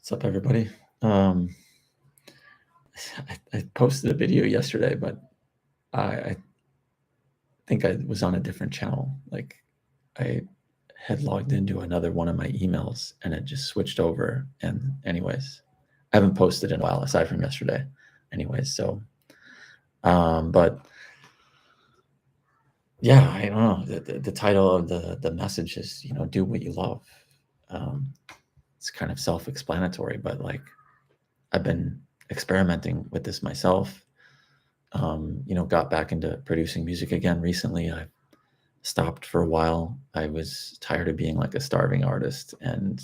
What's up, everybody? Um, I posted a video yesterday, but I think I was on a different channel. Like, I had logged into another one of my emails, and it just switched over. And anyways, I haven't posted in a while, aside from yesterday. Anyways, so, but yeah, I don't know. The title of the message is, do what you love. It's kind of self-explanatory, but like, I've been experimenting with this myself. Got back into producing music again recently. I stopped for a while. I was tired of being like a starving artist and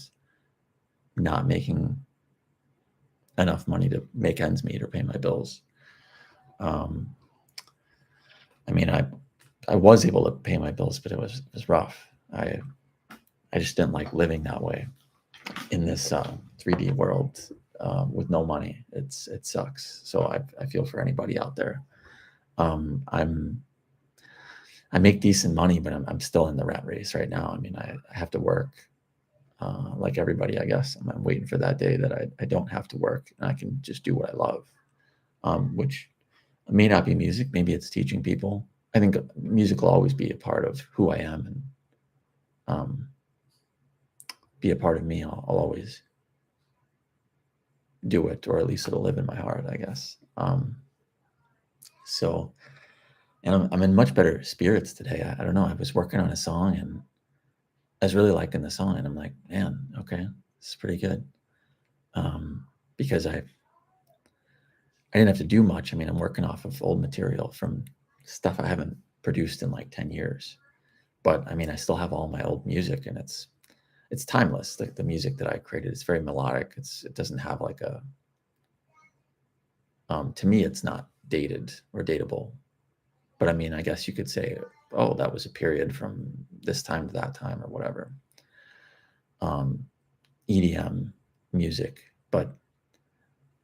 not making enough money to make ends meet or pay my bills. I mean, I was able to pay my bills, but it was rough. I just didn't like living that way in this 3D world with no money. It sucks. So I feel for anybody out there. I make decent money, but I'm still in the rat race right now. I mean, I have to work like everybody, I guess. I'm waiting for that day that I don't have to work and I can just do what I love, which may not be music. Maybe it's teaching people. I think music will always be a part of who I am and be a part of me. I'll always do it, or at least it'll live in my heart, I guess. And I'm in much better spirits today. I don't know. I was working on a song and I was really liking the song, and I'm like, man, okay, this is pretty good. Because I didn't have to do much. I mean, I'm working off of old material from stuff I haven't produced in like 10 years. But I mean, I still have all my old music, and it's timeless. The music that I created is very melodic. It doesn't have like a to me, it's not dated or dateable. But I mean, I guess you could say, oh, that was a period from this time to that time or whatever. EDM music, but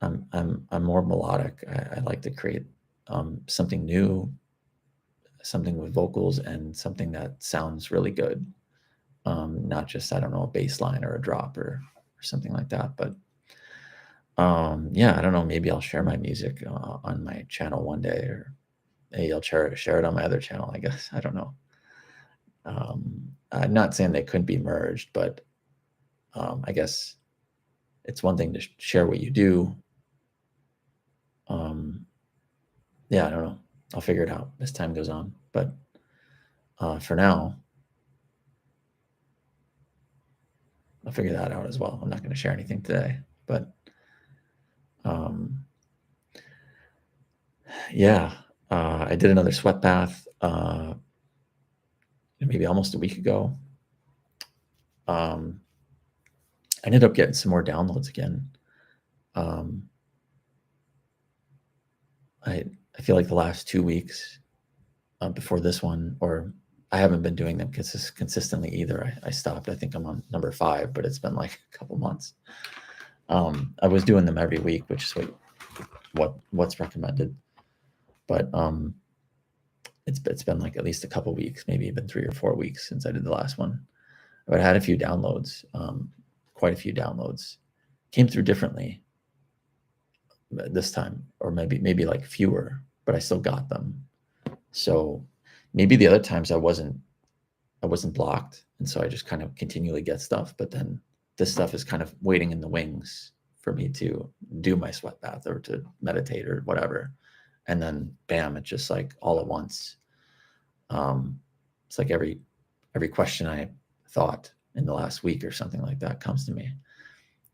I'm more melodic. I like to create something new, something with vocals, and something that sounds really good. Not just, I don't know, a bass line or a drop or something like that. But yeah, I don't know. Maybe I'll share my music on my channel one day, or maybe I'll share it on my other channel, I guess. I don't know. I'm not saying they couldn't be merged, but I guess it's one thing to share what you do. Yeah, I don't know. I'll figure it out as time goes on. But for now, I'll figure that out as well. I'm not going to share anything today. But yeah, I did another sweat bath maybe almost a week ago. I ended up getting some more downloads again. I feel like the last 2 weeks before this one, or I haven't been doing them consistently either. I stopped. I think I'm on number 5, but it's been like a couple months. I was doing them every week, which is what's recommended. But it's been like at least a couple weeks, maybe even 3 or 4 weeks since I did the last one. But I had a few downloads, quite a few downloads. Came through differently this time, or maybe like fewer, but I still got them. So maybe the other times I wasn't blocked, and so I just kind of continually get stuff. But then this stuff is kind of waiting in the wings for me to do my sweat bath or to meditate or whatever, and then bam, it's just like all at once. It's like every question I thought in the last week or something like that comes to me.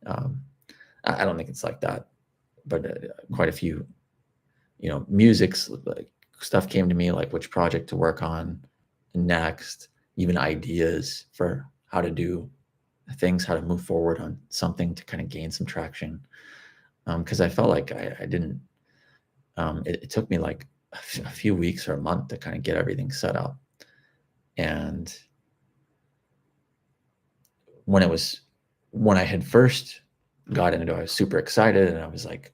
I don't think it's like that, but quite a few, music's like stuff came to me, like which project to work on next, even ideas for how to do things, how to move forward on something to kind of gain some traction. Because I felt like I didn't, it took me like a few weeks or a month to kind of get everything set up. And when I had first got into it, I was super excited, and I was like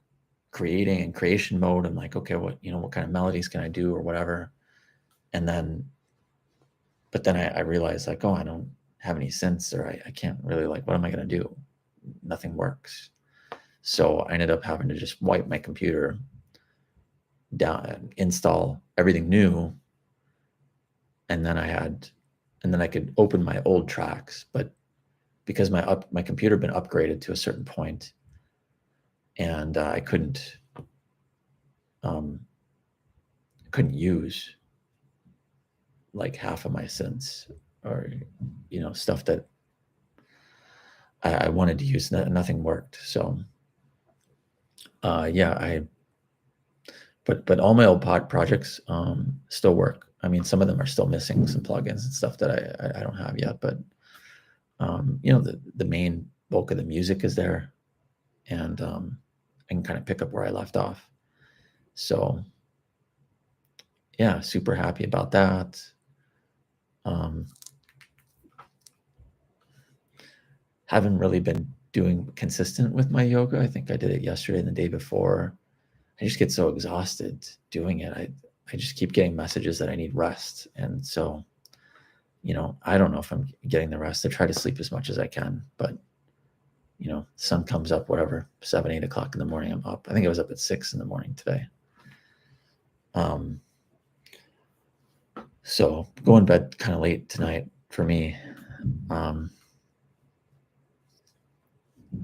creating in creation mode. I'm like, okay, what kind of melodies can I do or whatever. But then I realized like, oh, I don't have any synths, or I can't really, like, what am I going to do? Nothing works. So I ended up having to just wipe my computer down, install everything new, and then I could open my old tracks. But because my computer had been upgraded to a certain point, and I couldn't use like half of my synths, or stuff that I wanted to use. Nothing worked. So yeah, but all my old projects still work. I mean, some of them are still missing some plugins and stuff that I don't have yet, but the main bulk of the music is there, and I can kind of pick up where I left off. So yeah, super happy about that. Haven't really been doing consistent with my yoga. I think I did it yesterday and the day before. I just get so exhausted doing it. I just keep getting messages that I need rest. And so, I don't know if I'm getting the rest. I try to sleep as much as I can, but sun comes up, whatever, 7, 8 o'clock in the morning, I'm up. I think I was up at 6 in the morning today. So going to bed kind of late tonight for me.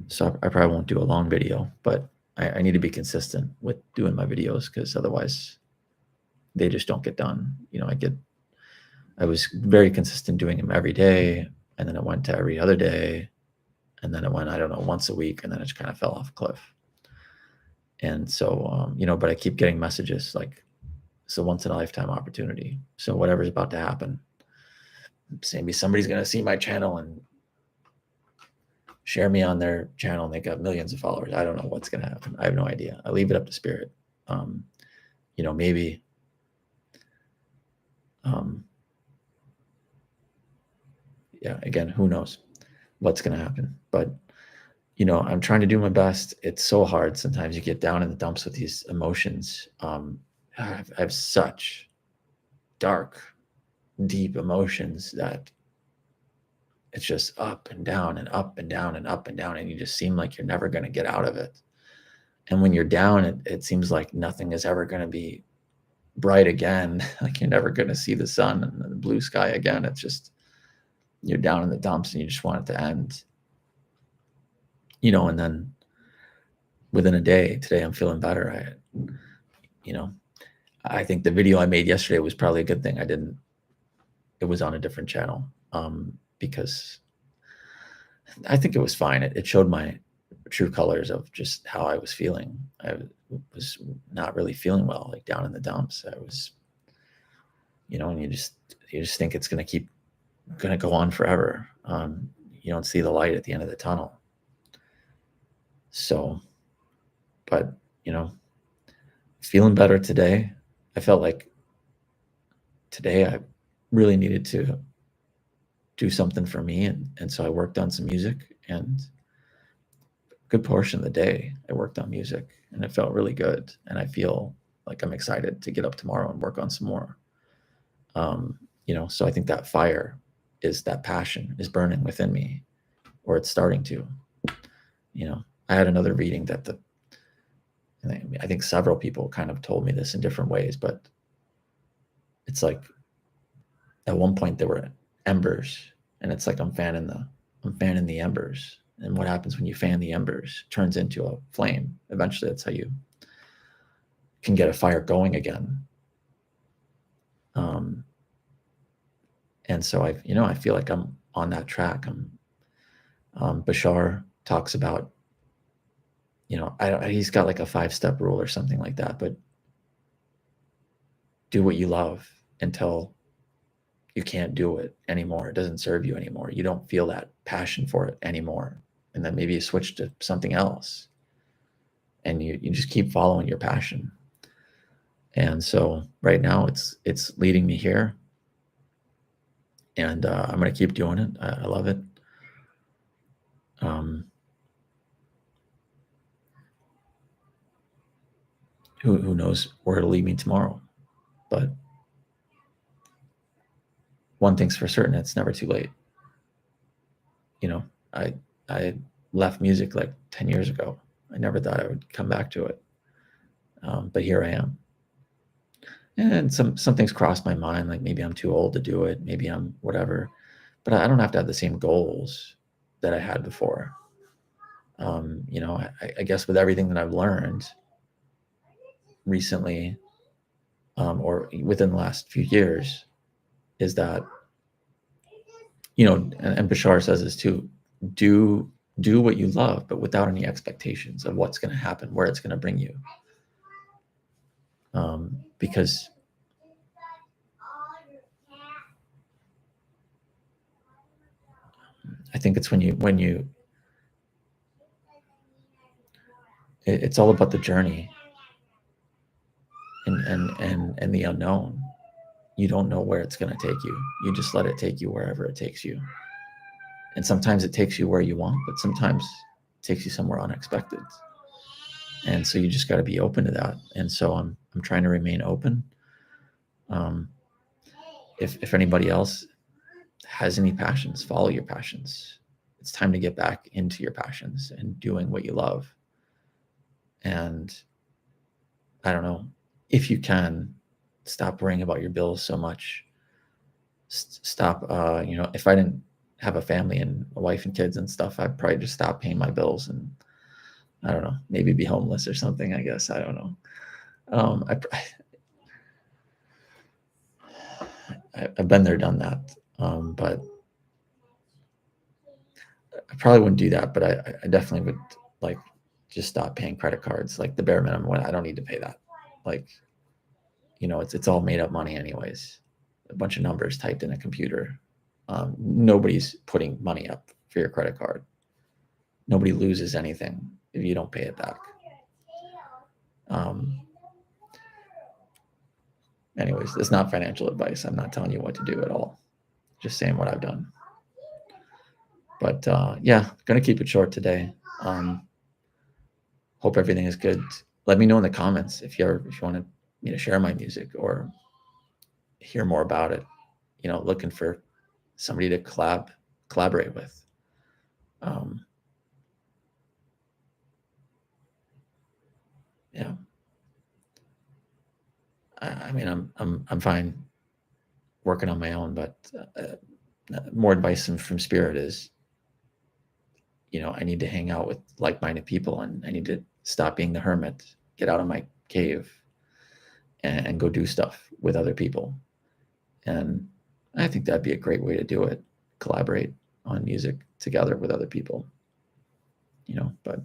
So I probably won't do a long video, but I need to be consistent with doing my videos, because otherwise they just don't get done. I was very consistent doing them every day, and then it went to every other day, and then it went, I don't know, once a week, and then it just kind of fell off a cliff. And so, but I keep getting messages like, it's a once in a lifetime opportunity. So whatever's about to happen, maybe somebody's going to see my channel and share me on their channel, and they got millions of followers. I don't know what's going to happen. I have no idea. I leave it up to spirit. Maybe, yeah, again, who knows what's going to happen, but I'm trying to do my best. It's so hard. Sometimes you get down in the dumps with these emotions. I have such dark, deep emotions that it's just up and down and up and down and up and down, and you just seem like you're never going to get out of it. And when you're down, it seems like nothing is ever going to be bright again. Like you're never going to see the sun and the blue sky again. It's just, you're down in the dumps and you just want it to end. And then within a day, today I'm feeling better. I think the video I made yesterday was probably a good thing. It was on a different channel, because I think it was fine. It showed my true colors of just how I was feeling. I was not really feeling well, like down in the dumps. I was, and you just think it's going to go on forever. You don't see the light at the end of the tunnel. So, but, feeling better today. I felt like today I really needed to do something for me. And so I worked on some music, and a good portion of the day I worked on music, and it felt really good. And I feel like I'm excited to get up tomorrow and work on some more. So I think that fire that passion is burning within me, or it's starting to. I had another reading that I think several people kind of told me this in different ways, but it's like at one point there were embers, and it's like I'm fanning the embers. And what happens when you fan the embers? It turns into a flame. Eventually, that's how you can get a fire going again. And so I feel like I'm on that track. Bashar talks about, he's got like a 5-step rule or something like that, but do what you love until you can't do it anymore. It doesn't serve you anymore. You don't feel that passion for it anymore. And then maybe you switch to something else, and you just keep following your passion. And so right now it's leading me here, and I'm going to keep doing it. I love it. Who knows where it'll lead me tomorrow, but one thing's for certain, it's never too late. I left music like 10 years ago, I never thought I would come back to it. But here I am. And some things crossed my mind, like maybe I'm too old to do it, maybe I'm whatever. But I don't have to have the same goals that I had before. You know, I guess with everything that I've learned recently, or within the last few years, is that, you know, and Bashar says this too, do what you love, but without any expectations of what's going to happen, where it's going to bring you. Because I think it's when you it's all about the journey and the unknown. You don't know where it's going to take you. You just let it take you wherever it takes you. And sometimes it takes you where you want, but sometimes it takes you somewhere unexpected. And so you just got to be open to that. And so I'm trying to remain open. If anybody else has any passions, follow your passions. It's time to get back into your passions and doing what you love. And I don't know, if you can, stop worrying about your bills so much. Stop, you know, if I didn't have a family and a wife and kids and stuff, I'd probably just stop paying my bills and, I don't know, maybe be homeless or something, I guess. I don't know. I've been there, done that. But I probably wouldn't do that, but I definitely would, like, just stop paying credit cards, like the bare minimum. I don't need to pay that. Like, you know, it's all made up money anyways. A bunch of numbers typed in a computer. Nobody's putting money up for your credit card. Nobody loses anything if you don't pay it back. Anyways, it's not financial advice. I'm not telling you what to do at all. Just saying what I've done. But yeah, gonna keep it short today. Hope everything is good. Let me know in the comments if you want me to share my music or hear more about it. You know, looking for somebody to collaborate with. Yeah. I mean, I'm fine working on my own, but more advice from Spirit is, you know, I need to hang out with like-minded people, and I need to stop being the hermit, get out of my cave, and go do stuff with other people. And I think that'd be a great way to do it. Collaborate on music together with other people, you know. But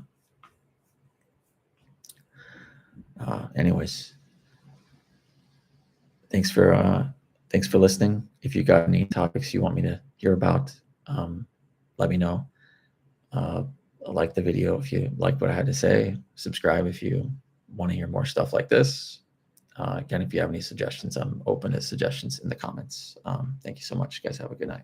anyways, thanks for listening. If you got any topics you want me to hear about, let me know. Like the video if you like what I had to say. Subscribe if you want to hear more stuff like this. Again, if you have any suggestions, I'm open to suggestions in the comments. Thank you so much, guys. Have a good night.